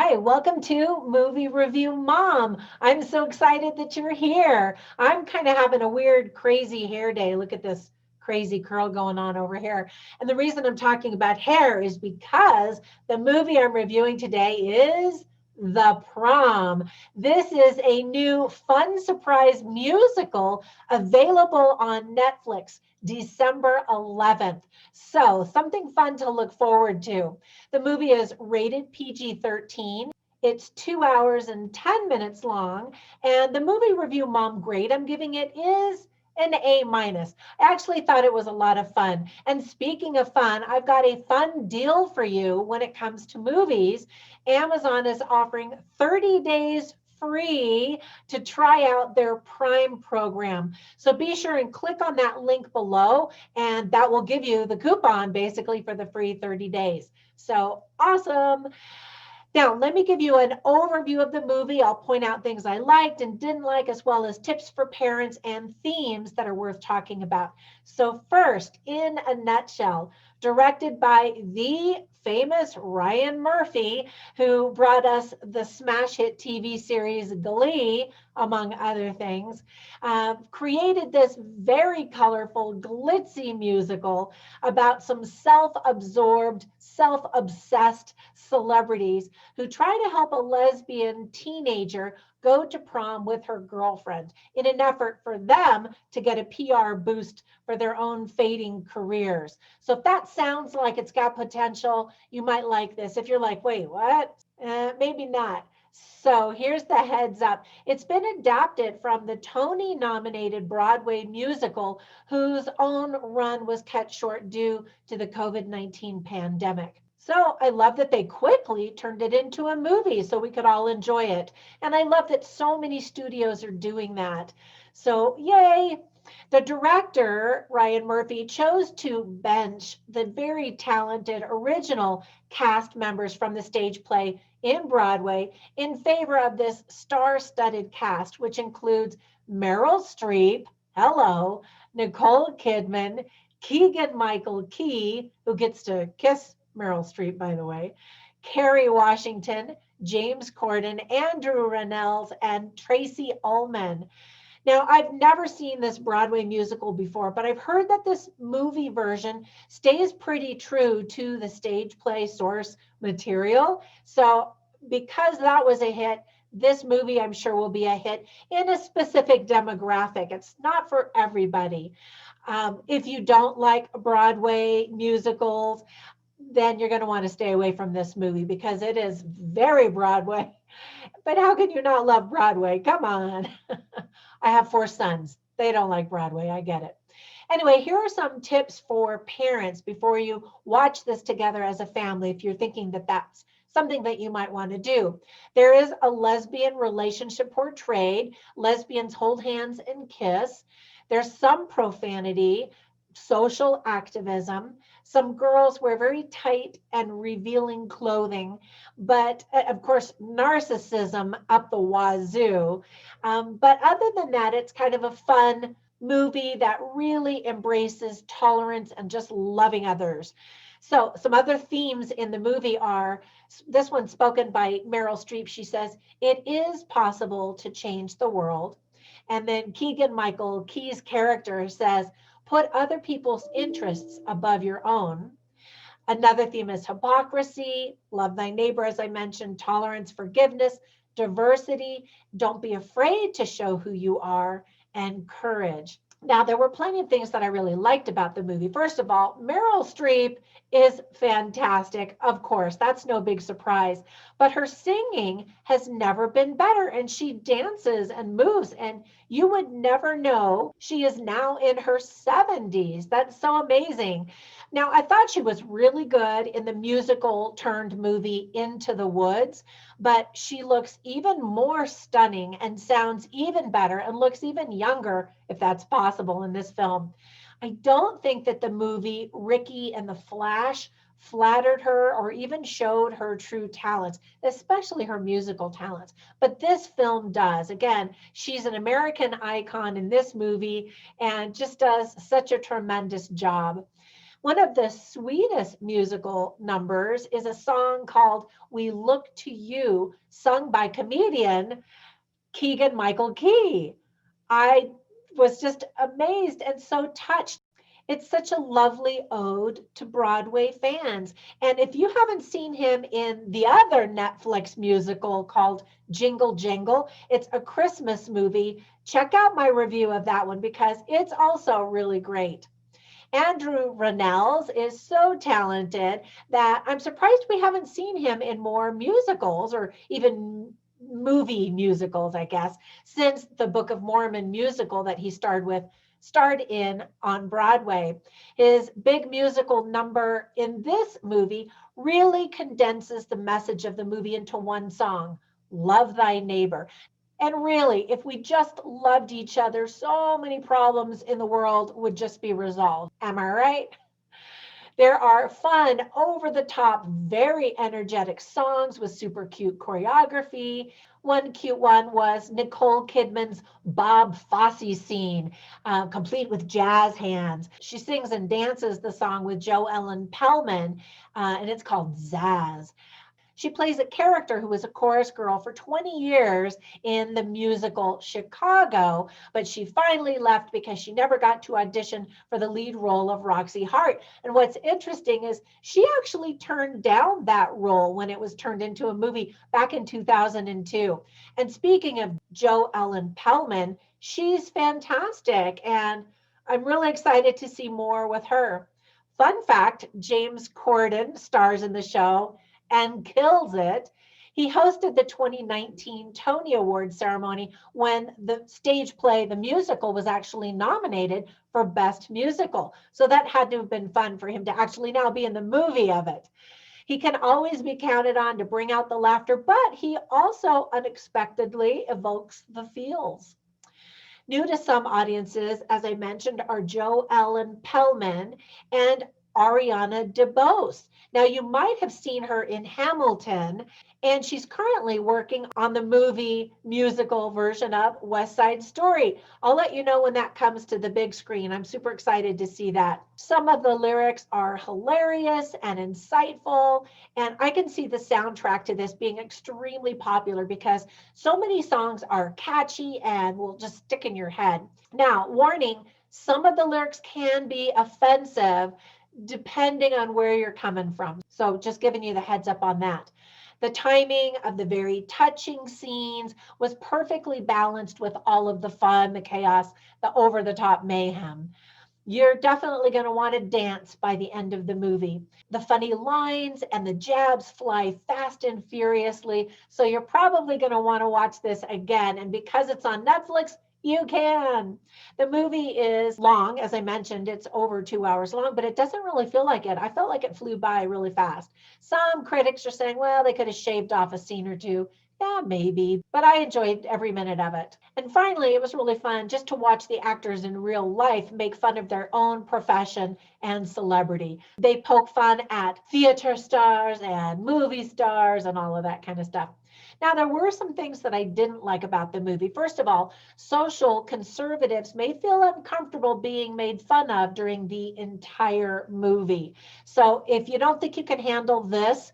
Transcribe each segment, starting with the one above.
Hi, welcome to Movie Review Mom. I'm so excited that you're here. I'm kind of having a weird, crazy hair day. Look at this crazy curl going on over here. And the reason I'm talking about hair is because the movie I'm reviewing today is The Prom. This is a new fun surprise musical available on Netflix December 11th. So, something fun to look forward to. The movie is rated PG-13. It's 2 hours and 10 minutes long. And the movie review mom grade I'm giving it is an A minus. I actually thought it was a lot of fun. And speaking of fun, I've got a fun deal for you when it comes to movies. Amazon is offering 30 days free to try out their Prime program. So be sure and click on that link below, and that will give you the coupon basically for the free 30 days. So awesome. Now, let me give you an overview of the movie. I'll point out things I liked and didn't like, as well as tips for parents and themes that are worth talking about. So first, in a nutshell, directed by the famous Ryan Murphy, who brought us the smash hit TV series Glee, among other things, created this very colorful, glitzy musical about some self-absorbed, self-obsessed celebrities who try to help a lesbian teenager go to prom with her girlfriend in an effort for them to get a PR boost for their own fading careers. So if that sounds like it's got potential, you might like this. If you're like, wait, what? Maybe not. So here's the heads up. It's been adapted from the Tony nominated Broadway musical, whose own run was cut short due to the COVID-19 pandemic. So I love that they quickly turned it into a movie so we could all enjoy it. And I love that so many studios are doing that. So yay. The director, Ryan Murphy, chose to bench the very talented original cast members from the stage play in Broadway in favor of this star-studded cast, which includes Meryl Streep, hello, Nicole Kidman, Keegan-Michael Key, who gets to kiss Meryl Streep, by the way, Kerry Washington, James Corden, Andrew Rannells, and Tracy Ullman. Now, I've never seen this Broadway musical before, but I've heard that this movie version stays pretty true to the stage play source material. So, because that was a hit, this movie I'm sure will be a hit in a specific demographic. It's not for everybody. If you don't like Broadway musicals, then you're going to want to stay away from this movie because it is very Broadway. But how can you not love Broadway? Come on. I have 4 sons. They don't like Broadway. I get it. Anyway, here are some tips for parents before you watch this together as a family if you're thinking that that's something that you might want to do. There is a lesbian relationship portrayed. Lesbians hold hands and kiss. There's some profanity, social activism. Some girls wear very tight and revealing clothing, but of course, narcissism up the wazoo. But other than that, it's kind of a fun movie that really embraces tolerance and just loving others. So, some other themes in the movie are this one spoken by Meryl Streep. She says, "It is possible to change the world." And then Keegan-Michael Key's character says, "Put other people's interests above your own." Another theme is hypocrisy, love thy neighbor, as I mentioned, tolerance, forgiveness, diversity, don't be afraid to show who you are, and courage. Now, there were plenty of things that I really liked about the movie. First of all, Meryl Streep is fantastic. Of course, that's no big surprise. But her singing has never been better. And she dances and moves. And you would never know she is now in her 70s. That's so amazing. Now, I thought she was really good in the musical turned movie Into the Woods, but she looks even more stunning and sounds even better and looks even younger, if that's possible, in this film. I don't think that the movie Ricky and the Flash flattered her or even showed her true talents, especially her musical talents. But this film does. Again, she's an American icon in this movie and just does such a tremendous job. One of the sweetest musical numbers is a song called We Look to You, sung by comedian Keegan-Michael Key. I was just amazed and so touched. It's such a lovely ode to Broadway fans. And if you haven't seen him in the other Netflix musical called Jingle Jingle, it's a Christmas movie. Check out my review of that one because it's also really great. Andrew Rannells is so talented that I'm surprised we haven't seen him in more musicals or even movie musicals, I guess, since the Book of Mormon musical that he starred in on Broadway. His big musical number in this movie really condenses the message of the movie into one song, Love Thy Neighbor. And really, if we just loved each other, so many problems in the world would just be resolved. Am I right? There are fun, over the top, very energetic songs with super cute choreography. One cute one was Nicole Kidman's Bob Fosse scene, complete with jazz hands. She sings and dances the song with Joe Ellen Pellman, and it's called Zaz. She plays a character who was a chorus girl for 20 years in the musical Chicago, but she finally left because she never got to audition for the lead role of Roxy Hart. And what's interesting is she actually turned down that role when it was turned into a movie back in 2002. And speaking of Joe Ellen Pellman, she's fantastic. And I'm really excited to see more with her. Fun fact, James Corden stars in the show and kills it. He hosted the 2019 Tony Award ceremony when the stage play, the musical, was actually nominated for Best Musical. So that had to have been fun for him to actually now be in the movie of it. He can always be counted on to bring out the laughter, but he also unexpectedly evokes the feels. New to some audiences, as I mentioned, are Joe Ellen Pellman and Ariana DeBose. Now, you might have seen her in Hamilton, and she's currently working on the movie musical version of West Side Story. I'll let you know when that comes to the big screen. I'm super excited to see that. Some of the lyrics are hilarious and insightful, and I can see the soundtrack to this being extremely popular because so many songs are catchy and will just stick in your head. Now, warning, some of the lyrics can be offensive depending on where you're coming from. So just giving you the heads up on that. The timing of the very touching scenes was perfectly balanced with all of the fun, the chaos, the over the top mayhem. You're definitely going to want to dance by the end of the movie. The funny lines and the jabs fly fast and furiously. So you're probably going to want to watch this again. And because it's on Netflix, you can. The movie is long, as I mentioned, it's over 2 hours long, but it doesn't really feel like it. I felt like it flew by really fast. Some critics are saying, well, they could have shaved off a scene or two. Yeah, maybe, but I enjoyed every minute of it. And finally, it was really fun just to watch the actors in real life make fun of their own profession and celebrity. They poke fun at theater stars and movie stars and all of that kind of stuff. Now, there were some things that I didn't like about the movie. First of all, social conservatives may feel uncomfortable being made fun of during the entire movie. So if you don't think you can handle this,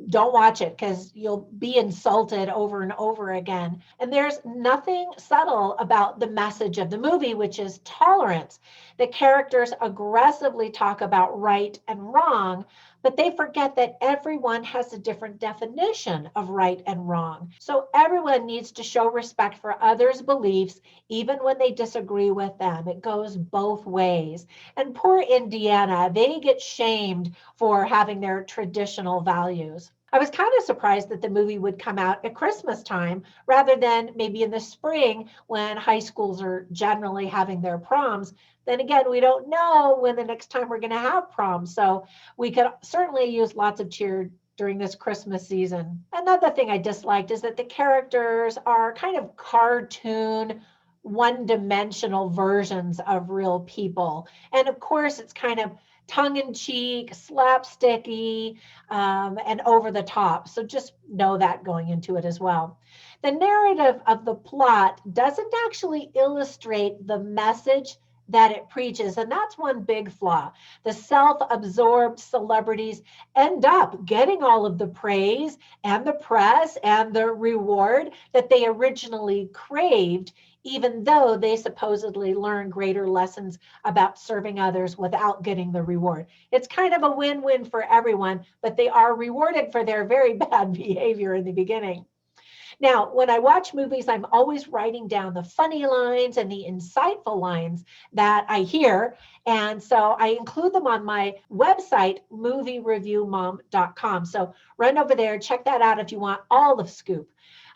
don't watch it because you'll be insulted over and over again. And there's nothing subtle about the message of the movie, which is tolerance. The characters aggressively talk about right and wrong, but they forget that everyone has a different definition of right and wrong. So everyone needs to show respect for others' beliefs, even when they disagree with them. It goes both ways. And poor Indiana, they get shamed for having their traditional values. I was kind of surprised that the movie would come out at Christmas time rather than maybe in the spring when high schools are generally having their proms. Then again, we don't know when the next time we're going to have prom. So we could certainly use lots of cheer during this Christmas season. Another thing I disliked is that the characters are kind of cartoon, one-dimensional versions of real people. And of course, it's kind of tongue-in-cheek, slapsticky, and over the top. So just know that going into it as well. The narrative of the plot doesn't actually illustrate the message that it preaches. And that's one big flaw. The self-absorbed celebrities end up getting all of the praise and the press and the reward that they originally craved, even though they supposedly learn greater lessons about serving others without getting the reward. It's kind of a win-win for everyone, but they are rewarded for their very bad behavior in the beginning. Now, when I watch movies, I'm always writing down the funny lines and the insightful lines that I hear. And so I include them on my website, moviereviewmom.com. So run over there, check that out if you want all the scoop.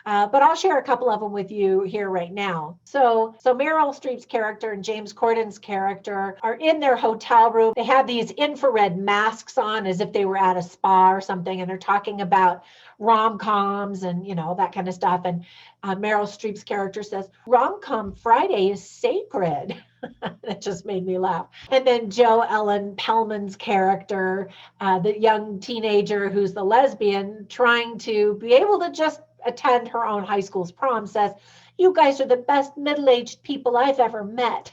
But I'll share a couple of them with you here right now. So Meryl Streep's character and James Corden's character are in their hotel room. They have these infrared masks on as if they were at a spa or something, and they're talking about rom-coms and, that kind of stuff. And Meryl Streep's character says, "Rom-com Friday is sacred." That just made me laugh. And then Jo Ellen Pellman's character, the young teenager who's the lesbian, trying to be able to just attend her own high school's prom, says, "You guys are the best middle-aged people I've ever met."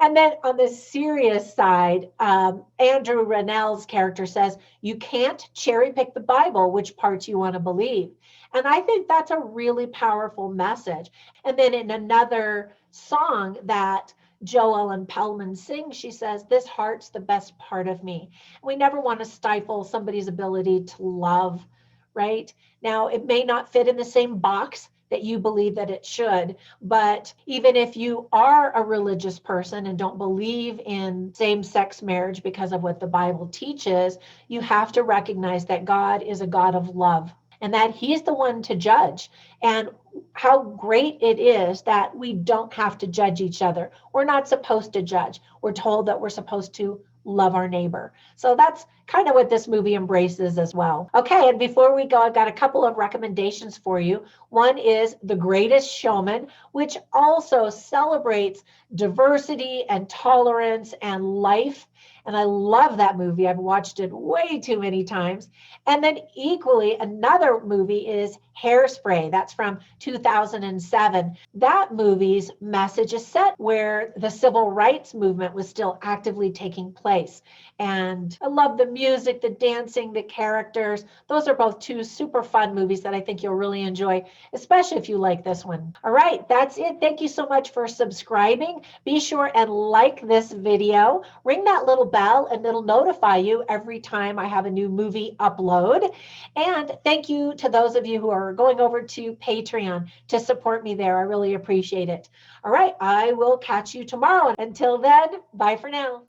And then on the serious side, Andrew Rannell's character says, "You can't cherry pick the Bible, which parts you want to believe." And I think that's a really powerful message. And then in another song that Jo Ellen Pellman sings, she says, "This heart's the best part of me." We never want to stifle somebody's ability to love, right? Now, it may not fit in the same box that you believe that it should, but even if you are a religious person and don't believe in same-sex marriage because of what the Bible teaches, you have to recognize that God is a God of love and that He's the one to judge. And how great it is that we don't have to judge each other. We're not supposed to judge. We're told that we're supposed to love our neighbor. So that's kind of what this movie embraces as well. Okay, and before we go, I've got a couple of recommendations for you. One is The Greatest Showman, which also celebrates diversity and tolerance and life. And I love that movie. I've watched it way too many times. And then equally, another movie is Hairspray. That's from 2007. That movie's message is set where the civil rights movement was still actively taking place. And I love the music, the dancing, the characters. Those are both two super fun movies that I think you'll really enjoy, especially if you like this one. All right, that's it. Thank you so much for subscribing. Be sure and like this video. Ring that little bell and it'll notify you every time I have a new movie upload. And thank you to those of you who are going over to Patreon to support me there. I really appreciate it. All right, I will catch you tomorrow. Until then, bye for now.